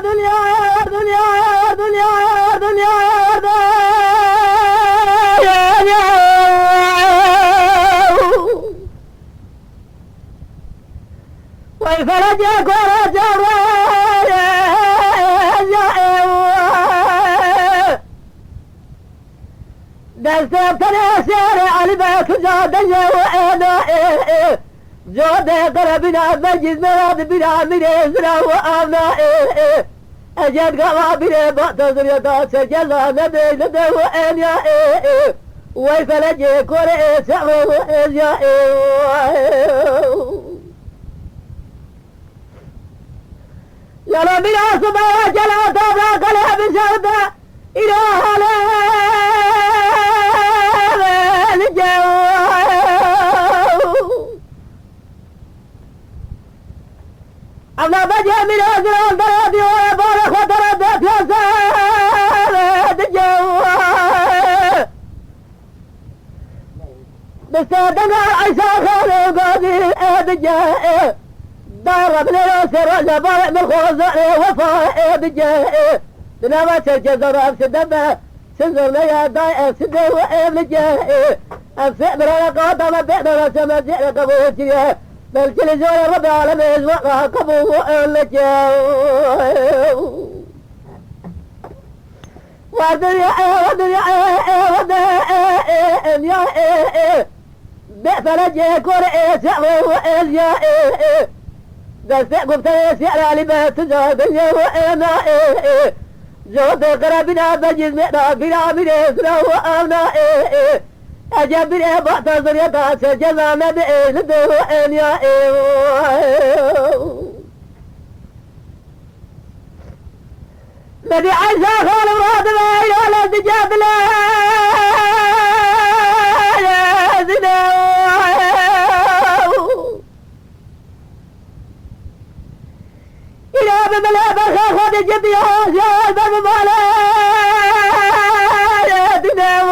دنيا يا دنيا يا دنيا يا دنيا يا دنيا ويفرجك ورجع دستبتنا سير البيت جادية وأنا جودة قربنا مجد مراد بنا من إزرا وأنا أجد قوا بنا بطزر يداس جزا نبي لدى وأنا ويفلجي كوري سعر وإزيا يلا بنا صبايا جلا طابلا قلها بسودة إله لا أنا بجي من أزران درادي ويبارك وتردت يا سارد الجو بستدنا عيسى خالي قادي أدجا دار من الأسر وجبارك من خوزة وفاء أدجا دنما سجزر أفسدبا سنزرنا يا داي أفسد وأبلجا أفسد من القاطة ما بيقدر أسمى جئلك أبوتي بل كل زول ربي على ميز وقع قبو وقلجاو ودنيا ودنيا ودنيا بفرجي كوري سعوي وإليا دستقب تيسير لبيت زادنيا وإنا زود قربنا بجز مئنا بنا من إسرا وأنا أجبني بعتذر يداس جزانا بإذن وإن يا بدي عيسى خال مراد بي ولا تجاب لا يا زنا إلى بملا بخا خد جبيا زاد بملا يا زنا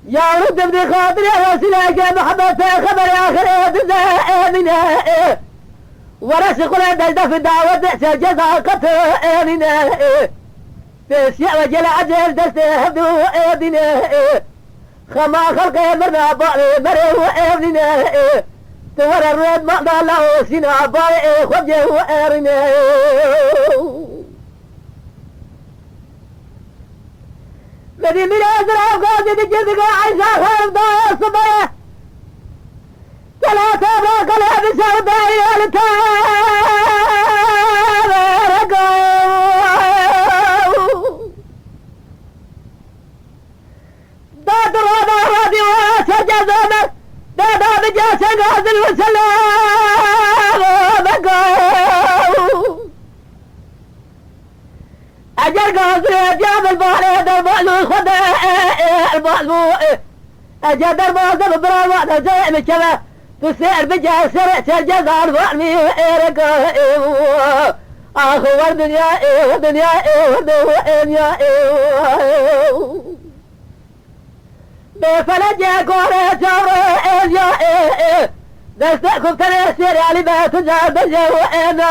يا رد ابن خاطر يا وسلاك محبة خبر آخر آمنا ورسق لدى الدف دعوة سجزا قطع آمنا تسيع وجل عجل تستهدو آمنا خما خلق مرنا باري مري آمنا تورى الرد مقضى الله سنا باري خبجه آمنا بدي من أزرع قاضي بجذق عيسى خالف ضايا الصبايا ثلاثة أبراك لها بسوداء التابرقوا داد الرابع راضي وسجى زومك دادا بجاسة غازل وسلام بقوا أجر قاصر جاب البحر دربالو خدا البالو أجر دربالو برا زي مشبه تسير بجاسر تجزار فارمي إيرقا آخو الدنيا والدنيا والدنيا بفلجة كورة جورة يا دستكم تنسير علي بيت جابجة وإنا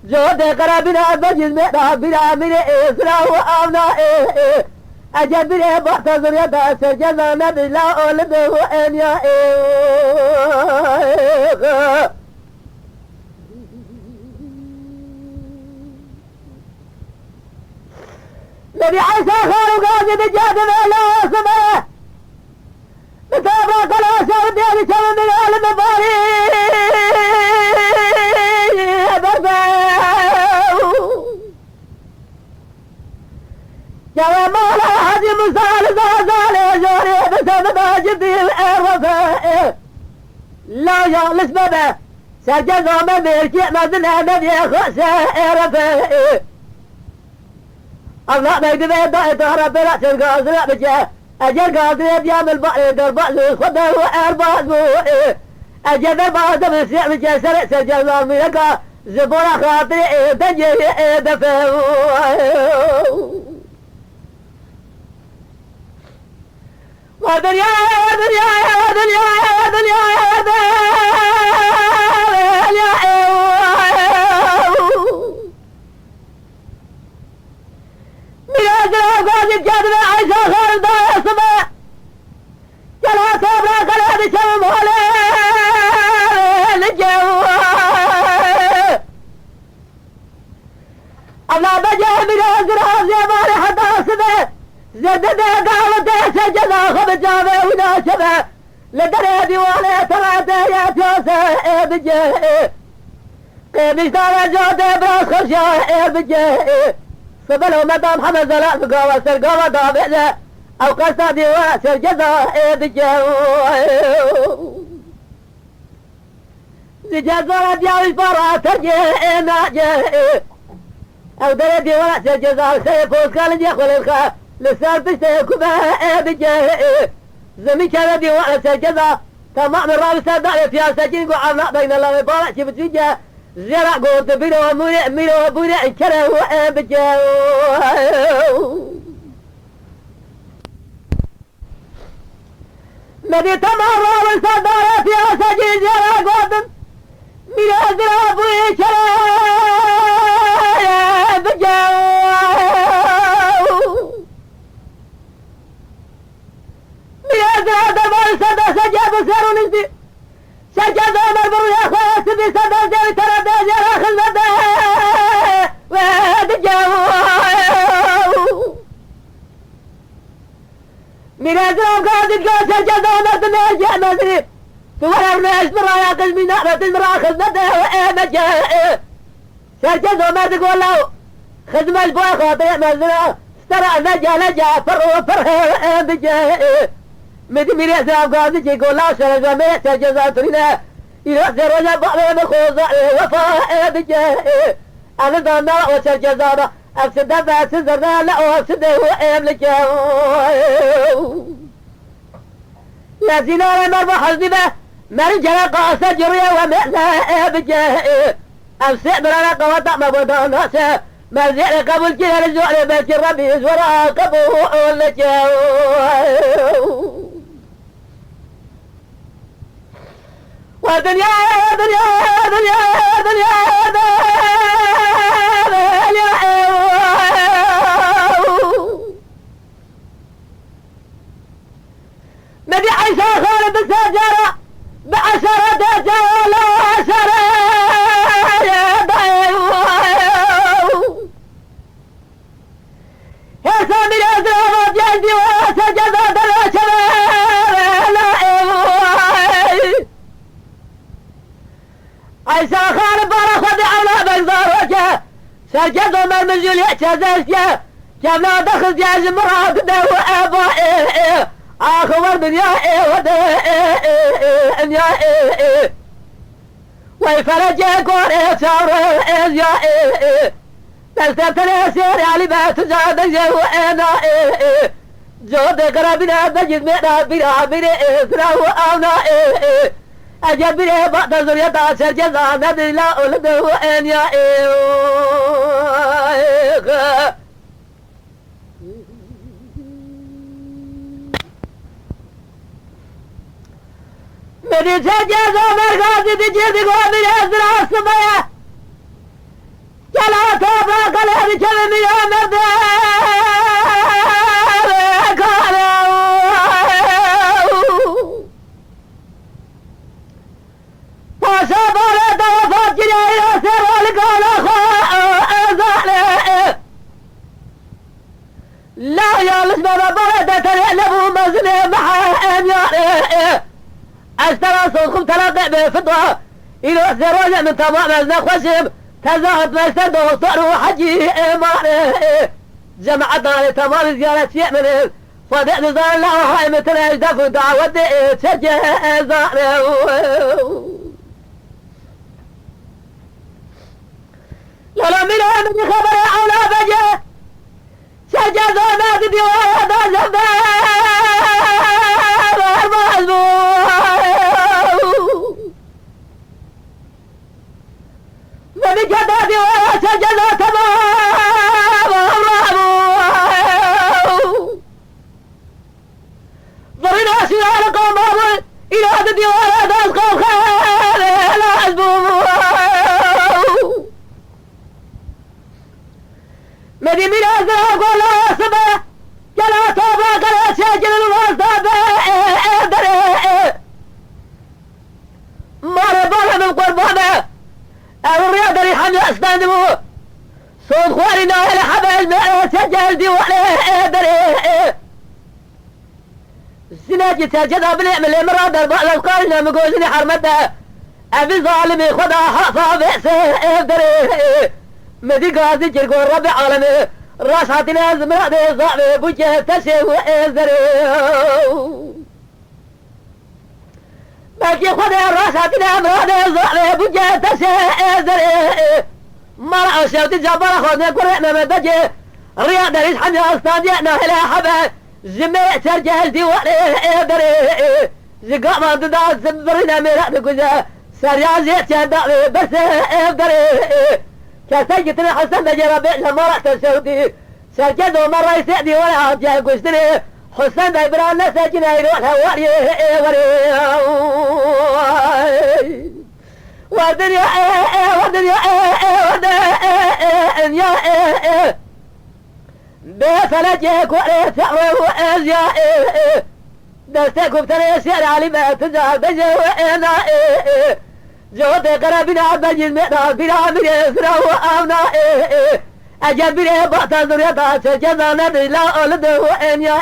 جود قرابنا بجز مئنا بنا من إسرا وآمنا أجبنا بعتذر يداس جزانا بلا أولد وإن يا نبي عيسى خارو قاضي بجاد مالا سماه بتابع قلاسة وديني سوى من أهل مباري جوا مولا حجي مسال زازال جوري بسبب جدي الوفاء لا يغلس بابا سجزوا مميركي مزنها من يخوصة رفاء الله ما يدبي دائت ربي لا تلقى زرع بجاه أجل قاضي بيام البحر دربع لي خده وأربع أسبوع أجل دربع دم السيع بجاه سرع سجزوا ميلقى زبورة خاطري تجي دفاء ودنيا ودنيا ودنيا ودنيا ودنيا خب جامع وناشبه لدري ديوانه تراته يا توسه بجه قيمش دار جوده براس خرشه بجه صبلو مدام حمد زلال بقوة سرقوة دابئة أو قصة ديوانه سرجزة بجه جزارة ديال الفرع ترجع ناجح أو دري ديوانه سرجزة سيفوز قال يخل الخا لسان تشتكوا بها بجه زمي كان ديوانه سرجزة تمام الرابط سادة فيها سجين وعنا بين الله وبارع شي بتجيه زرع قوت بيلو ميلو بورع كره بجه مدي تمام الرابط سادة فيها سجين زرع قوت ميلو زرع بورع كره بجه سجاد وسيروا نجدي سجاد عمر برو يا اخويا سبي سدى جاي ترى داجر اخل مدى وهاد الجو من ازرق قاعد الجو سجاد عمر دنيا جاء مدري تورر ناس مرا يا قلبي نقرة المرا اخل مدى وهاد جاء سجاد عمر تقول له خدمة البوي خاطئ مزرعة استرى نجا فرو فرها بجاء مدي ميري اسراب قاضي جي قولا شرجا ميري سجزا ترينا يرسل رجا بقلي بخوزا وفاء بجاه انا دانا وشرجزا افسد باسد زرنا لا افسد وام لجاه لازينا مربع حزبه مرجع قاسة جريا ومئنا بجاه افسد برانا قواتا مبودا ناسا مرجع قبل جهر الزوار بيت ربي زورا قبول لجاه ودنيا دنيا دنيا دنيا دنيا نبي عيسى خالد السجارة بعشرة دجال وعشرة يا سامي الأزرار جلدي وسجد دلاشرة عيسى خان بارا خد على بنزاروجه سجد من منزل يتزاجه جمنا دخل جاز مراقد وابائه اخور من يا ودائه يا ويفرجه قوري ثور يا تستطيع سير علي بات زاد وانا جود قرابنا بجد منا بنا بنا اسرا وانا أجبري بعد زريتا سرجزا ندري لا أولده أن يا مدي سرجزا مرغازي تجيب قومي أزرع السمايا جلا توبا قلب جمي يا مدى وصبر توفت جنيه سر القول أزاله لا يالس بردة تلعلب مزني محام يالي أسترى صوتكم تلقى بفضة إلو سروجة من تمام أزنا خشب تزاهد مستد وطر وحجي إماني جمعتنا لتمام زيارة يأمن فدأ نزار الله هاي مثل أجدف دعوة تجهزاني لولا من أمن خبر على بجه سجد ما تدي وهذا زبان المظلوم من جدادي وسجد تمام الرحمن ضرنا سيال قوم إلى تدي وهذا القوم خير العزبون مدي من أزرق ولا سبا جلا توبا قلا سجل الوسط مر بلا من قربانه الرياض اللي حمي استندمو صوت خوارنا الى حبل سجل دي ولا سناجي تجد بالعمل مراد القارنة مقوزني حرمته أبي ظالمي خدا حصى بأسه دري مدي قاضي جرقون ربي عالمي راس حاتنا زمرادي ظالمي بوجه تشي وإزدري باكي خدا راس حاتنا مرادي ظالمي بوجه تشي إزدري مرأة شوتي جبارة خودنا قرأنا مدجي رياضة ريس حمي أستاذينا إلى حبا جميع ترجع الديواني إزدري زقاما ضد زبرنا مراد قزا سريع زيت شادامي بس إزدري كسجتنا حسن جربي لما رحت السعودي سجدوا مرة يسعدي ولا عجا قشتري حسن بيبران سجنا يروح هواري والدنيا والدنيا والدنيا بفلجك وريت وأزيا دستك وبتري سير علي ما تزال بجوئنا جوت قربنا بجز منا بنا بنا وأمنا أجل بنا بطل ذريتا سجدنا لا أولد وإن يا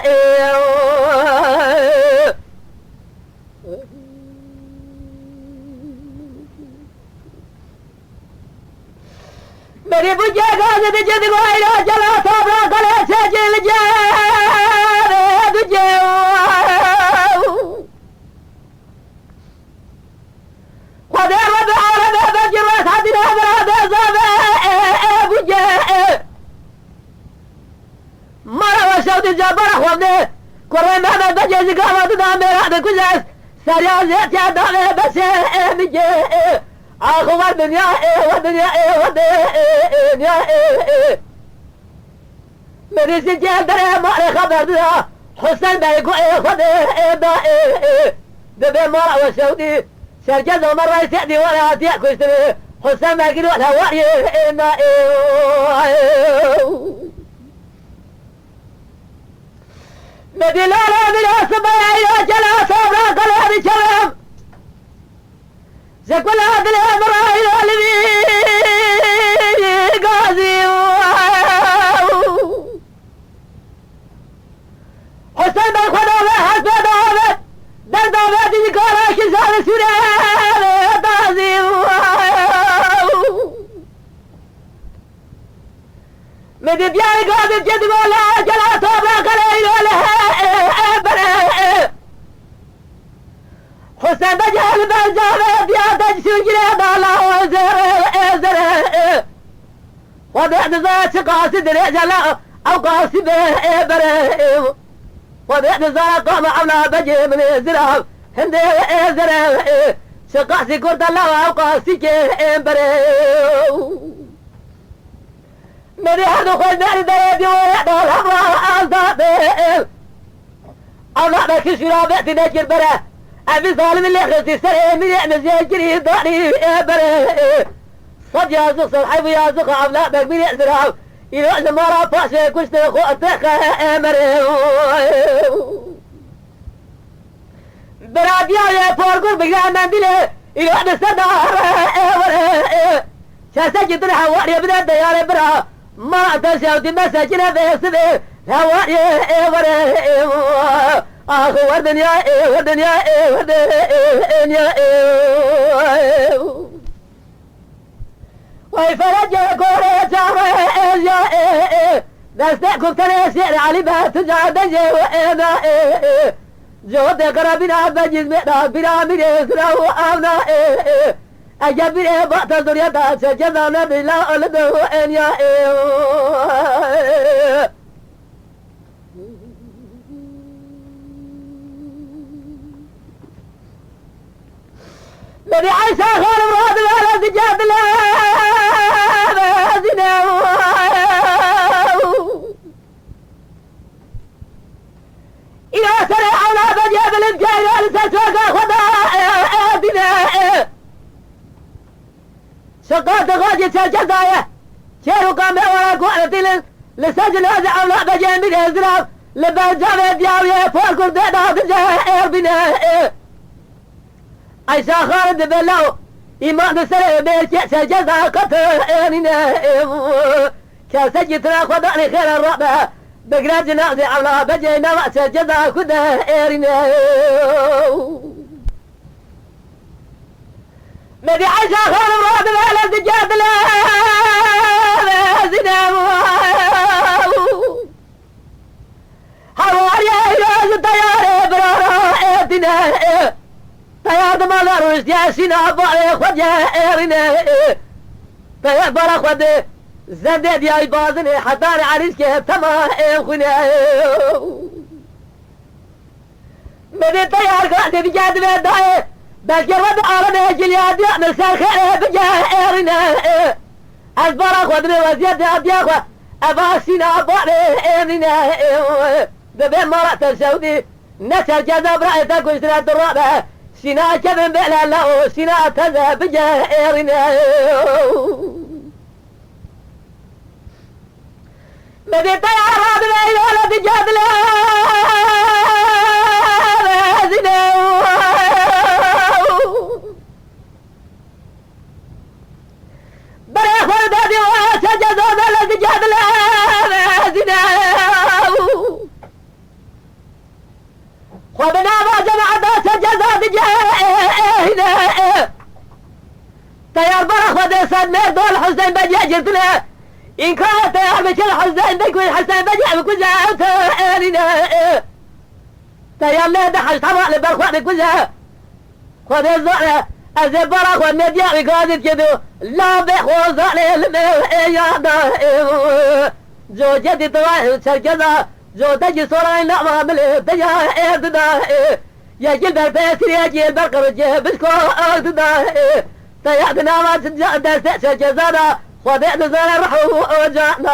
मेरी बुझे गाज जिद गोइला चला थोड़ा गले से जिल जाए बुझे खुदे रब आलम बजर सादिना बरादे ज़बे बुझे मरा वशौद जबर खुदे कुरे में बजे जिगावत दा मेरा दे कुछ सरिया से चादा में बसे बुझे آخو والدنيا والدنيا والدنيا मेरी सिंचे दरे मारे खबर दिया हुसैन भाई को खुद دا दबे मारा वसौदी सरजद उमर रئيس دي ولا هاتيا كويستري حسين भाई की ولا واري ना مدينة لا سبعة يا جلا صبرا قلبي شرم زكول هذا الأمر الذي قاضي حسين بن خدامة حسب دعوة درد عبادي كراش زال سورة قاضي مدي بيان قاضي جد ولا جلا صبرا قليل ولا حسين بجهل بالجامع بيادج سجري بالا وزر وبعد ذات قاصد رجلا او قاصد ابراهيم وبعد ذات قام عملا بجي من زراب هندي ازر شقاسي كرد الله او قاصد ابراهيم مري هذا خل مري دريدي ويعدو الحمراء وازداد الله بك شرابة نجر بره أبي ظالم اللي خلتي سري من يعمل زي جري ضعني إبره صد يا زق صلحي ويا زق عبلا بك من يعزرها يلعز مرا فاشي كشت خواتك أمره براديا يا فورقر بقى مندله يلعز صدار إبره شاسا جدر حواري بدأ ديار برا ما تشاودي مساجنا بيسده حواري إبره آخو والدنيا والدنيا والدنيا وي فرجع كوري جامع يا دستكم ترى سير علي بات جاد وانا جود قربنا بجز منا بنا من يسرا وانا اجبر بات الدنيا تاج جزانا بلا ولد وان يا بدي عيسى خال مراد ولا سجاد لا زنا يا سرع على بجاب الامجاد لسسوق خدا بنا شقات غاجة الجزايا شيرو قام ولا قوة لسجل هذا على بجاب من ازراب لبجاب دياوية فوق الدادا بجاب بنا عيسى خالد بلاو إيمان سرع بيك سجزا قطر آننا كاسجتنا خدعني خير الرابع بقرا جنازي على بجينا وقت الجزا كده ايرنا مدي عيشة خان مراد بلا زجاد لا زنام حواري ايراز طياري برارا ايدنا طيار دمال روش دياسينا باري خوجا ايرنا طيار بارا خود زنده دياي بازني حتاني عريس كيف تما ايخونا مدي طيار قاعد بجاد بيداي بلكي رد عالمي جليادي مرسال خير بجا ايرنا أزبارا خودني وزيادة أبياخوا أباسينا باري ايرنا ببين مرأة السعودي نسل جذا برأيتا كشتنا الدرابة سينا كبن بلا لاو سينا تذا بجا ايرنا مدي طيار هذا بيلا بجاد لا زينا بري خود دي وسجد ذا الجاد لا زينا خودنا ما جمع سجد هنا طيار برا خود صد مردول حسين بجي جرتنا إن كان طيار بكل حسين بيكون حسين بجي بكل زاوتنا طيار لا دحش طبعا لبرخوة بكل خود الزعر أزي برا خود مديا بقادر كدو لا بخوز علي الميادا جو جدي طوائي سركزا جو تجي صورين لا ما ملي تجا ارددا يا جلبر بيسر يا جلبر قرجي بسكو ارددا تيادنا ما تجا دست سركزانا خودي نزال رحو وجعنا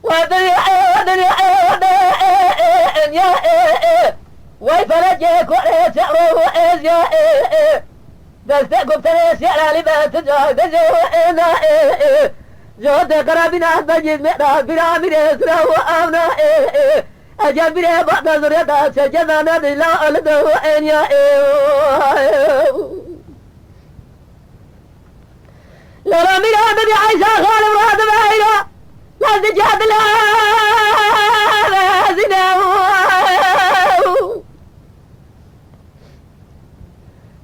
ودني يا ويفرجي كوري سعرو إز يا دستقب تريس يعلى لبات جو دجو جو تقربنا بجد مئنا بنا من إسرا وآمنا أجل بنا بعد زريتا سجدنا دلا ألدو إن يا لرا منا بدي عيسى خالب راد بعيدا لا تجاد لا زنا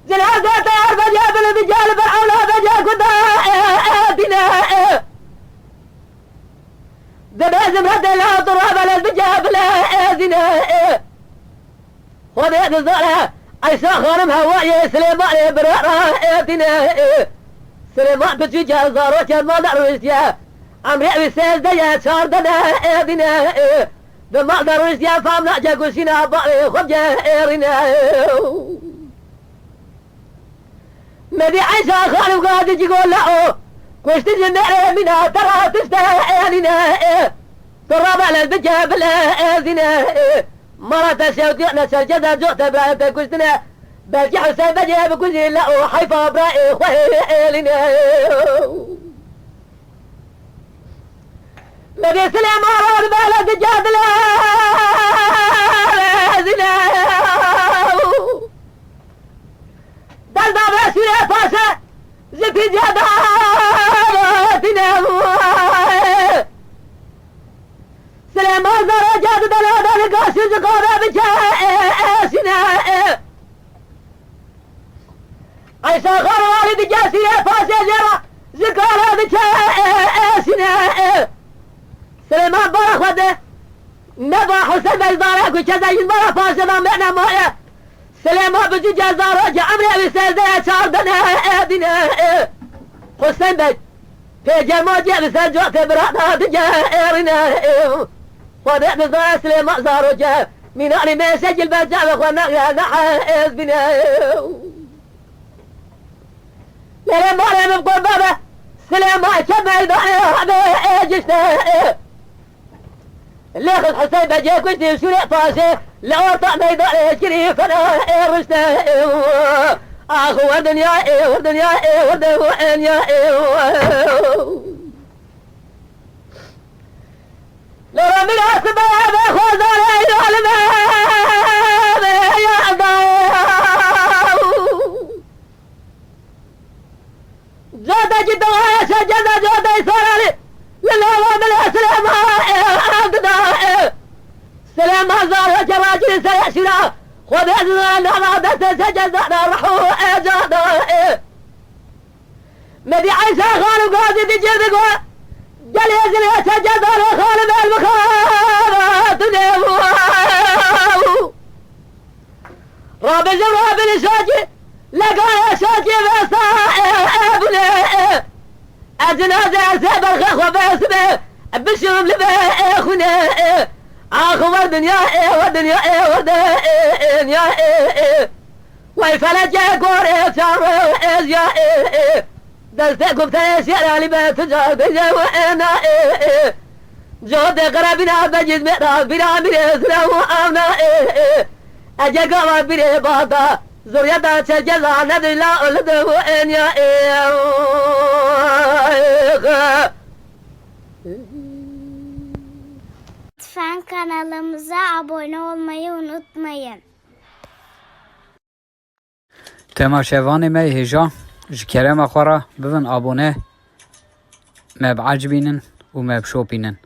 جنازة طيار بجا بالرجال بالعلا بجا كدا بنا دبازم هذا لا ضرب البجا بلا زنا خذ الزرع عيسى خانم هواي سليمان برا بنا سليمان بتجا زاروت ما دروس يا عمري بسيز ديا صار دنا بنا بما دروس يا فامنا جا كوسينا باي خبجا رنا مدي عيسى خالو قاعد يقول له كوش تجمع منها ترى تستاهلنا ترى على البجاب لا زنا مرة سودينا سجدة جوت برايب كوشتنا بجي حسين بجي بكوشي لا حيفا براي خويلنا مدي سلام مرة بلد الجاد لا زنا دلدا بسيرة فاسة زفي جدارتنا سليمان درجات دلادة لقاسي زقارة بجاسنا عيسى غار والد جاسية فاسة جرى زقارة بجاسنا سليمان برخ وده نبا حسين بيزارك وكذا يزبارة فاسة معنا موية سليمان بجي جزارة جا عمري بسيزة شاردنا ادنا حسين بي في جماجي بسجوة برانا دجارنا وضع بزارة سليمان زارو جا من علي ما يسجل بجا وخوانا نحاز بنا سليمان بقول بابا سليمان كما يدعي هذا جشته ليخذ حسين بجي كنت شريع فاسي لو طعم يدعي شريف انا رشته اخو الدنيا والدنيا والدنيا لو من اسباب خذ على يا جدا جدا سجد جدا صار سيشنا خذ أزنا دست سجزنا رحو أجانا مدي عيسى خالب قاضي تجيب قوة قال يزن يتجزنا خالب المخابات نبو راب الجراب الشاجي لقى شاجي بصائبنا أجنازة سيب الخخوة باسمه بشرب لباخنا آخو الدنيا والدنيا والدنيا ويفلجة قوري سارو يا دلتكم تيسير لبيت جابي وانا جود قرابنا بجد مئة بنا بريسنا وآمنا أجا قوى بري باطا زريتا تجزا ندري لا أولده وإن يا Lütfen kanalımıza abone olmayı unutmayın. تماشاواني مي هجا جكرم أخورا ببن أبونه ما بعجبينن وما بشوبينن